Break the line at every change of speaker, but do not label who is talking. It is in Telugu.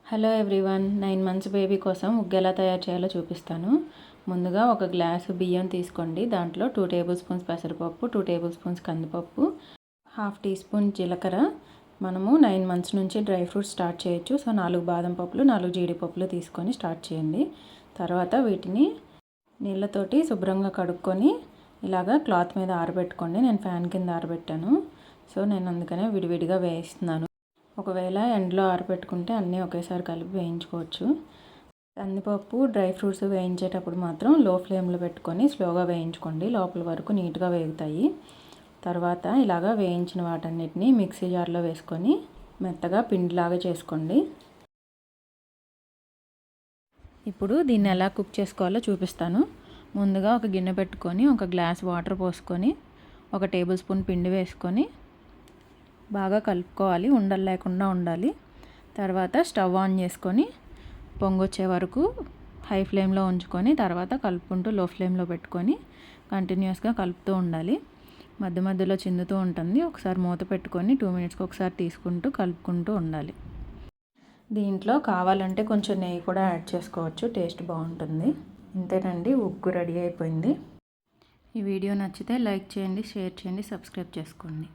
హలో ఎవ్రీవన్, 9 మంత్స్ బేబీ కోసం ఉగ్గు ఎలా తయారు చేయాలో చూపిస్తాను. ముందుగా ఒక గ్లాసు బియ్యం తీసుకోండి. దాంట్లో 2 టేబుల్ స్పూన్స్ పెసరపప్పు, 2 టేబుల్ స్పూన్స్ కందిపప్పు, 1/2 టీ స్పూన్ జీలకర్ర. మనము 9 మంత్స్ నుంచి డ్రై ఫ్రూట్స్ స్టార్ట్ చేయొచ్చు. సో 4 బాదం పప్పులు, 4 జీడిపప్పులు తీసుకొని స్టార్ట్ చేయండి. తర్వాత వీటిని నీళ్ళతోటి శుభ్రంగా కడుక్కొని ఇలాగా క్లాత్ మీద ఆరబెట్టుకోండి. నేను ఫ్యాన్ కింద ఆరబెట్టాను. సో నేను అందుకనే విడివిడిగా వేయిస్తున్నాను. ఒకవేళ ఎండలో ఆరబెట్టుకుంటే అన్నీ ఒకేసారి కలిపి వేయించుకోవచ్చు. కందిపప్పు, డ్రై ఫ్రూట్స్ వేయించేటప్పుడు మాత్రం లో ఫ్లేమ్లో పెట్టుకొని స్లోగా వేయించుకోండి. లోపల వరకు నీట్గా వేగుతాయి. తర్వాత ఇలాగా వేయించిన వాటన్నిటిని మిక్సీ జార్లో వేసుకొని మెత్తగా పిండిలాగా చేసుకోండి. ఇప్పుడు దీన్ని ఎలా కుక్ చేసుకోవాలో చూపిస్తాను. ముందుగా ఒక గిన్నె పెట్టుకొని ఒక గ్లాస్ వాటర్ పోసుకొని 1 టేబుల్ స్పూన్ పిండి వేసుకొని బాగా కలుపుకోవాలి. ఉండలు లేకుండా ఉండాలి. తర్వాత స్టవ్ ఆన్ చేసుకొని పొంగొచ్చే వరకు హై ఫ్లేమ్లో ఉంచుకొని తర్వాత కలుపుకుంటూ లో ఫ్లేమ్లో పెట్టుకొని కంటిన్యూస్గా కలుపుతూ ఉండాలి. మధ్య మధ్యలో చిందుతూ ఉంటుంది. ఒకసారి మూత పెట్టుకొని 2 మినిట్స్కి ఒకసారి తీసుకుంటూ కలుపుకుంటూ ఉండాలి. దీంట్లో కావాలంటే కొంచెం నెయ్యి కూడా యాడ్ చేసుకోవచ్చు. టేస్ట్ బాగుంటుంది. ఇంతేనండి, ఉగ్గు రెడీ అయిపోయింది. ఈ వీడియో నచ్చితే లైక్ చేయండి, షేర్ చేయండి, సబ్స్క్రైబ్ చేసుకోండి.